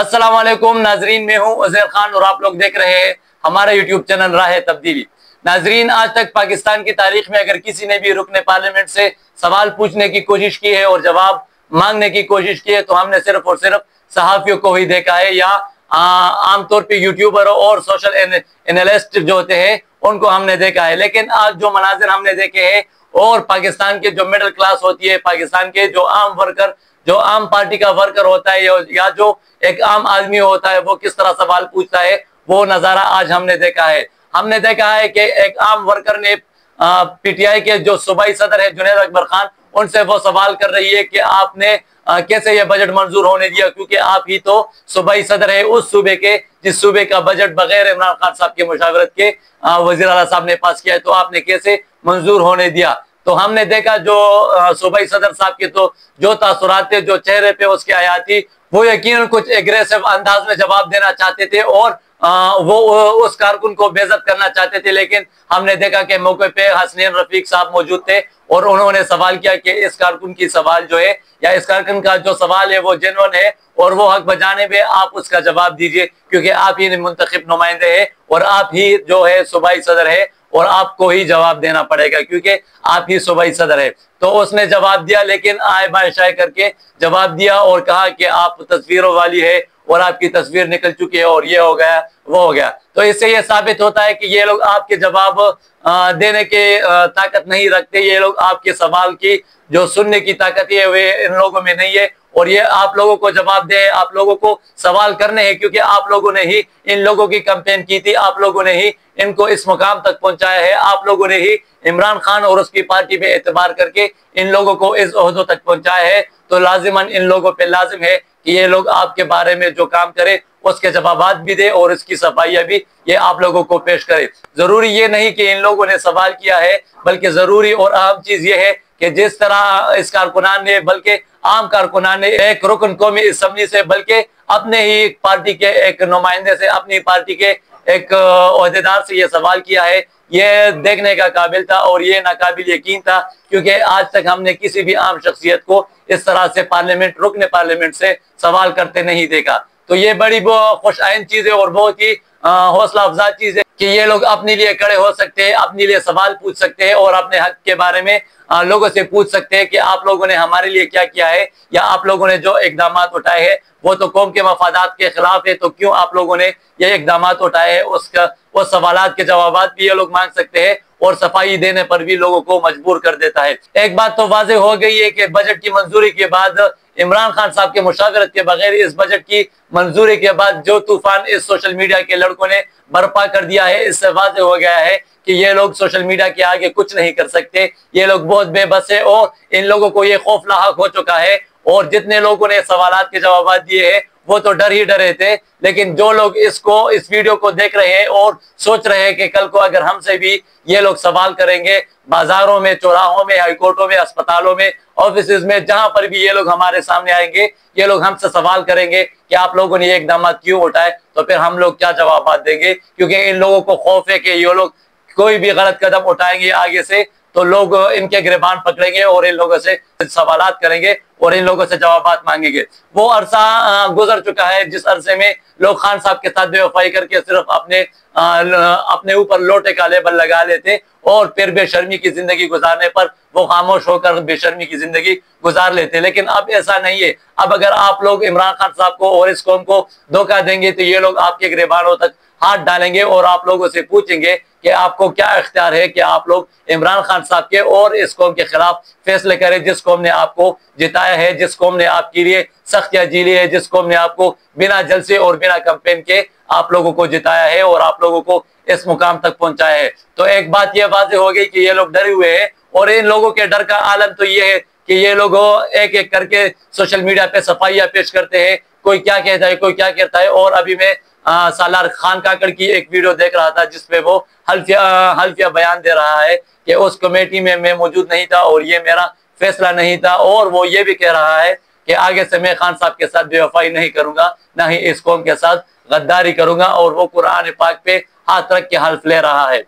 अस्सलाम वालेकुम नाजरीन, मैं हूं उज़ैर खान और आप लोग देख रहे हैं हमारा यूट्यूब चैनल राह तब्दीली। नाजरीन, आज तक पाकिस्तान की तारीख में अगर किसी ने भी रुकने पार्लियामेंट से सवाल पूछने की कोशिश की है और जवाब मांगने की कोशिश की है तो हमने सिर्फ और सिर्फ सहाफियों को ही देखा है, या आमतौर पर यूट्यूबर और सोशल एनालिस्ट जो होते हैं उनको हमने देखा है। लेकिन आज जो मनाजिर हमने देखे हैं और पाकिस्तान के जो मिडिल क्लास होती है, पाकिस्तान के जो आम वर्कर, जो आम पार्टी का वर्कर होता है या जो एक आम आदमी होता है, वो किस तरह सवाल पूछता है, वो नजारा आज हमने देखा है। हमने देखा है कि एक आम वर्कर ने पीटीआई के जो सूबाई सदर है जुनैद अकबर खान, उनसे वो सवाल कर रही है कि आपने कैसे ये बजट मंजूर होने दिया, क्योंकि आप ही तो सूबाई सदर है उस सूबे के जिस सूबे का बजट बगैर इमरान खान साहब के मुशावरत के वजीर आला साहब ने पास किया है, तो आपने कैसे मंजूर होने दिया। तो हमने देखा जो सूबाई सदर साहब के तो जो तासुरात थे, जो चेहरे पे उसकी आया थी, वो यकीनन कुछ एग्रेसिव अंदाज में जवाब देना चाहते थे और वो उस कारकुन को बेइज्जत करना चाहते थे। लेकिन हमने देखा कि मौके पे हसनैन रफीक साहब मौजूद थे और उन्होंने सवाल किया कि इस कारकुन की सवाल जो है या इस कारकुन का जो सवाल है वो जेन्युइन है और वो हक बजाने में आप उसका जवाब दीजिए, क्योंकि आप ही मुंतखब नुमाइंदे हैं और आप ही जो है सूबाई सदर है और आपको ही जवाब देना पड़ेगा क्योंकि आप ही सूबाई सदर है। तो उसने जवाब दिया, लेकिन आए बाएं शाए करके जवाब दिया और कहा कि आप तस्वीरों वाली है और आपकी तस्वीर निकल चुकी है और ये हो गया वो हो गया। तो इससे ये साबित होता है कि ये लोग आपके जवाब देने के ताकत नहीं रखते, ये लोग आपके सवाल की जो सुनने की ताकत है वे इन लोगों में नहीं है और ये आप लोगों को जवाब दे, आप लोगों को सवाल करने हैं, क्योंकि आप लोगों ने ही इन लोगों की कैंपेन की थी, आप लोगों ने ही इनको इस मुकाम तक पहुंचाया है, आप लोगों ने ही इमरान खान और उसकी पार्टी पे एतबार करके इन लोगों को इस ओहदों तक पहुंचाया है। तो लाजिमन इन लोगों पे लाजिम है कि ये लोग आपके बारे में जो काम करे उसके जवाबात भी दे और इसकी सफाइयां भी ये आप लोगों को पेश करे। जरूरी ये नहीं कि इन लोगों ने सवाल किया है, बल्कि जरूरी और अहम चीज ये है कि जिस तरह इस कारकुनान ने, बल्कि आम कारकुनान ने एक रुकन कौमी असम्बली से, बल्कि अपने ही पार्टी के एक नुमाइंदे से, अपनी पार्टी के एक ओहदेदार से ये सवाल किया है, ये देखने का काबिल था और ये नाकाबिल यकीन था, क्योंकि आज तक हमने किसी भी आम शख्सियत को इस तरह से पार्लियामेंट, रुकने पार्लियामेंट से सवाल करते नहीं देखा। तो ये बड़ी खुश आइन चीज है और बहुत ही हौसला अफजा चीज है कि ये लोग अपने लिए खड़े हो सकते हैं, अपने लिए सवाल पूछ सकते हैं और अपने हक के बारे में लोगों से पूछ सकते हैं कि आप लोगों ने हमारे लिए क्या किया है, या आप लोगों ने जो इकदाम उठाए हैं वो तो कौम के मफादात के खिलाफ है, तो क्यों आप लोगों ने ये इकदाम उठाए हैं, उसका उस सवालात के जवाब भी ये लोग मांग सकते हैं और सफाई देने पर भी लोगों को मजबूर कर देता है। एक बात तो वाज़ेह हो गई है कि बजट की मंजूरी के बाद, इमरान खान साहब के मुशावरत के बगैर इस बजट की मंजूरी के बाद जो तूफान इस सोशल मीडिया के लड़कों ने बर्पा कर दिया है, इससे वाज़ेह हो गया है कि ये लोग सोशल मीडिया के आगे कुछ नहीं कर सकते, ये लोग बहुत बेबस है और इन लोगों को ये खौफ लाहक हो चुका है। और जितने लोगों ने सवालात के जवाब दिए हैं वो तो डर ही डरे थे, लेकिन जो लोग इस वीडियो को देख रहे हैं और सोच रहे हैं कि कल को अगर हमसे भी ये लोग सवाल करेंगे, बाजारों में, चौराहों में, हाईकोर्टों में, अस्पतालों में, ऑफिस में, जहां पर भी ये लोग हमारे सामने आएंगे, ये लोग हमसे सवाल करेंगे कि आप लोगों ने ये इकदाम क्यों उठाए, तो फिर हम लोग क्या जवाब देंगे, क्योंकि इन लोगों को खौफ है कि ये लोग कोई भी गलत कदम उठाएंगे आगे से तो लोग इनके गिरबान पकड़ेंगे और इन लोगों से सवालात करेंगे और इन लोगों से जवाबात मांगेंगे। वो अरसा गुजर चुका है जिस अरसे में लोग खान साहब के साथ बेवफाई करके सिर्फ अपने ऊपर लोटे का लेबल लगा लेते और फिर बेशर्मी की जिंदगी गुजारने पर वो खामोश होकर बेशर्मी की जिंदगी गुजार लेते। लेकिन अब ऐसा नहीं है। अब अगर आप लोग इमरान खान साहब को और इस कौम को धोखा देंगे तो ये लोग आपके गिरबानों तक हाथ डालेंगे और आप लोगों से पूछेंगे कि आपको क्या इख्तियार है कि आप लोग इमरान खान साहब के और इस कौम के खिलाफ फैसले करें, जिस कौम ने आपको जिताया है, जिस कौम ने आपके लिए सख्तियां झेली है, जिस कौम ने आपको बिना जलसे और बिना कैंपेन के आप लोगों को जिताया है और आप लोगों को इस मुकाम तक पहुंचाया है। तो एक बात यह वाज़ेह हो गई कि ये लोग डरे हुए हैं और इन लोगों के डर का आलम तो ये है कि ये लोग एक एक करके सोशल मीडिया पे सफाइयां पेश करते हैं, कोई क्या कहता है, कोई क्या कहता है। और अभी मैं सालार खान काकड़ की एक वीडियो देख रहा था जिसपे वो हल्फिया बयान दे रहा है कि उस कमेटी में मैं मौजूद नहीं था और ये मेरा फैसला नहीं था, और वो ये भी कह रहा है कि आगे से मैं खान साहब के साथ बेवफाई नहीं करूंगा, ना ही इस कौम के साथ गद्दारी करूंगा, और वो कुरान पाक पे हाथ रख के हल्फ ले रहा है।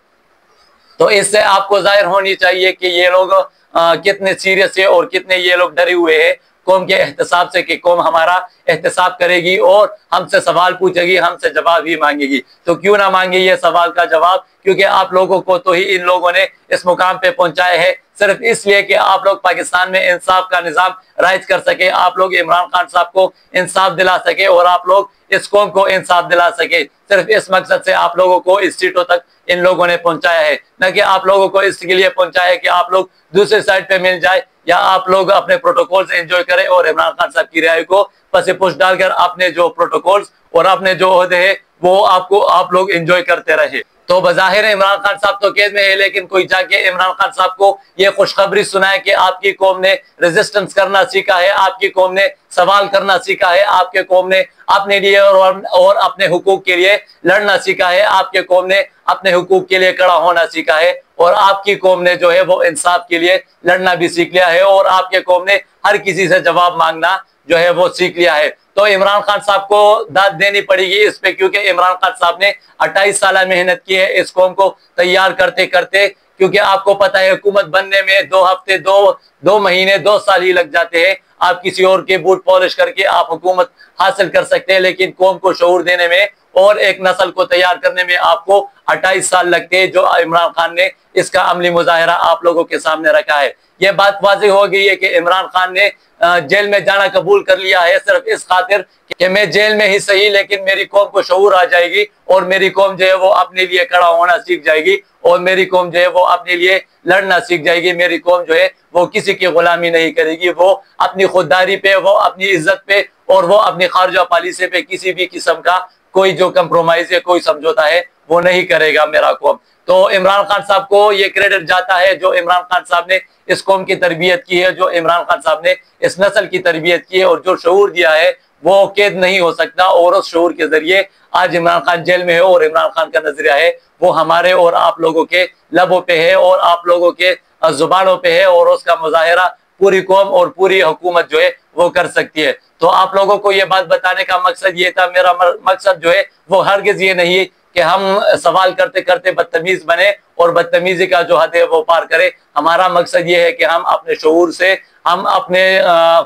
तो इससे आपको जाहिर होनी चाहिए कि ये लोग कितने सीरियस है और कितने ये लोग डरे हुए हैं कौम के एहतसाब से कि कौम हमारा एहतसाब करेगी और हमसे सवाल पूछेगी, हमसे जवाब ही मांगेगी। तो क्यों ना मांगे ये सवाल का जवाब, क्योंकि आप लोगों को तो ही इन लोगों ने इस मुकाम पे पहुंचाया है सिर्फ इसलिए कि आप लोग पाकिस्तान में इंसाफ का निजाम राइज कर सके, आप लोग इमरान खान साहब को इंसाफ दिला सके और आप लोग इस कौम को इंसाफ दिला सके। सिर्फ इस मकसद से आप लोगों को इस सीटों तक इन लोगों ने पहुंचाया है, न कि आप लोगों को इसके लिए पहुंचाया है कि आप लोग दूसरे साइड पे मिल जाए या आप लोग अपने प्रोटोकॉल्स एंजॉय करें और इमरान खान साहब की रिहाई को पसे पुश डालकर अपने जो प्रोटोकॉल्स और अपने जो ओहदे है वो आप लोग एंजॉय करते रहे। तो बज़ाहिर इमरान खान साहब तो कैद में है, लेकिन कोई जाके इमरान खान साहब को ये खुशखबरी सुनाए कि आपकी कौम ने रेजिस्टेंस करना सीखा है, आपकी कौम ने सवाल करना सीखा है, आपके कौम ने अपने लिए और अपने हुकूक के लिए लड़ना सीखा है, आपके कौम ने अपने हुकूक के लिए खड़ा होना सीखा है और आपकी कौम ने जो है वो इंसाफ के लिए लड़ना भी सीख लिया है और आपके कौम ने हर किसी से जवाब मांगना जो है वो सीख लिया है। तो इमरान खान साहब को दाद देनी पड़ेगी इस पे, क्योंकि इमरान खान साहब ने 28 साल मेहनत की है इस कौम को तैयार करते करते, क्योंकि आपको पता है हुकूमत बनने में 2 हफ्ते 2 महीने 2 साल ही लग जाते हैं। आप किसी और के बूट पॉलिश करके आप हुकूमत हासिल कर सकते हैं, लेकिन कौम को शऊर देने में और एक नस्ल को तैयार करने में आपको 28 साल लगते हैं, जो इमरान खान ने इसका अमली मुजाहिरा आप लोगों के सामने रखा है। यह बात वाज़ेह हो गई है कि इमरान खान ने जेल में जाना कबूल कर लिया है सिर्फ इस खातिर कि मैं जेल में ही सही लेकिन मेरी कौम को शऊर आ जाएगी और मेरी कौम जो है वो अपने लिए खड़ा होना सीख जाएगी और मेरी कौम जो है वो अपने लिए लड़ना सीख जाएगी। मेरी कौम जो है वो किसी की गुलामी नहीं करेगी, वो अपनी खुददारी पे, वो अपनी इज्जत पे और वो अपनी खारजा पॉलिसी पे किसी भी किस्म का कोई जो कंप्रोमाइज है, कोई समझौता है वो नहीं करेगा मेरा कौम। तो इमरान खान साहब को ये क्रेडिट जाता है जो इमरान खान साहब ने इस कौम की तरबियत की है, जो इमरान खान साहब ने इस नस्ल की तरबियत की है और जो शऊर दिया है वो कैद नहीं हो सकता। और उस शऊर के जरिए आज इमरान खान जेल में है और इमरान खान का नजरिया है वो हमारे और आप लोगों के लबों पे है और आप लोगों के जुबानों पे है और उसका मुजाहिरा पूरी कौम और पूरी हुकूमत जो है वो कर सकती है। तो आप लोगों को ये बात बताने का मकसद ये था। मेरा मकसद जो है वो हरगिज ये नहीं है कि हम सवाल करते करते बदतमीज बने और बदतमीजी का जो हद है वो पार करें। हमारा मकसद ये है कि हम अपने शऊर से, हम अपने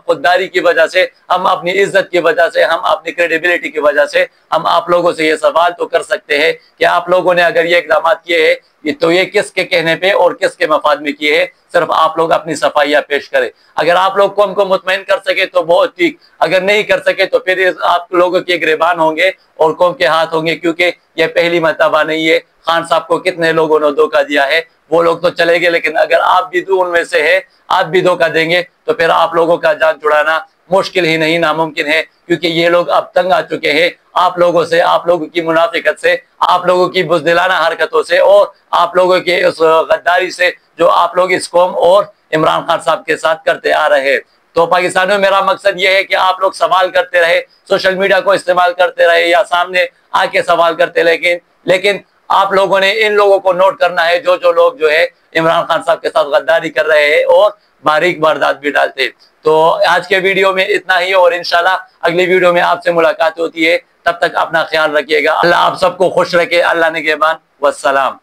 खुददारी की वजह से, हम अपनी इज्जत की वजह से, हम अपनी क्रेडिबिलिटी की वजह से हम आप लोगों से ये सवाल तो कर सकते हैं कि आप लोगों ने अगर ये इकदाम किए हैं तो ये किसके कहने पे और किसके मफाद में किए हैं। सिर्फ आप लोग अपनी सफाइयाँ पेश करें। अगर आप लोग कौम को मुतमईन कर सके तो बहुत ठीक, अगर नहीं कर सके तो फिर आप लोगों के गिरबान होंगे और कौम के हाथ होंगे, क्योंकि ये पहली मर्तबा नहीं है। खान साहब को कितने लोगों ने धोखा दिया है, वो लोग तो चले गए, लेकिन अगर आप भी उनमें से है, आप भी धोखा देंगे तो फिर आप लोगों का जान छुड़ाना मुश्किल ही नहीं नामुमकिन है, क्योंकि ये लोग अब तंग आ चुके हैं आप लोगों से, आप लोगों की मुनाफिकत से, आप लोगों की बुज़दिलाना हरकतों से और आप लोगों के उस गद्दारी से जो आप लोग इस कौम और इमरान खान साहब के साथ करते आ रहे हैं। तो पाकिस्तानियों में मेरा मकसद ये है कि आप लोग सवाल करते रहे, सोशल मीडिया को इस्तेमाल करते रहे या सामने आके सवाल करते, लेकिन आप लोगों ने इन लोगों को नोट करना है जो लोग जो है इमरान खान साहब के साथ गद्दारी कर रहे हैं और बारीक वारदात भी डालते। तो आज के वीडियो में इतना ही और इंशाल्लाह अगली वीडियो में आपसे मुलाकात होती है। तब तक अपना ख्याल रखिएगा। अल्लाह आप सबको खुश रखे। अल्लाह निगहबान। वस्सलाम।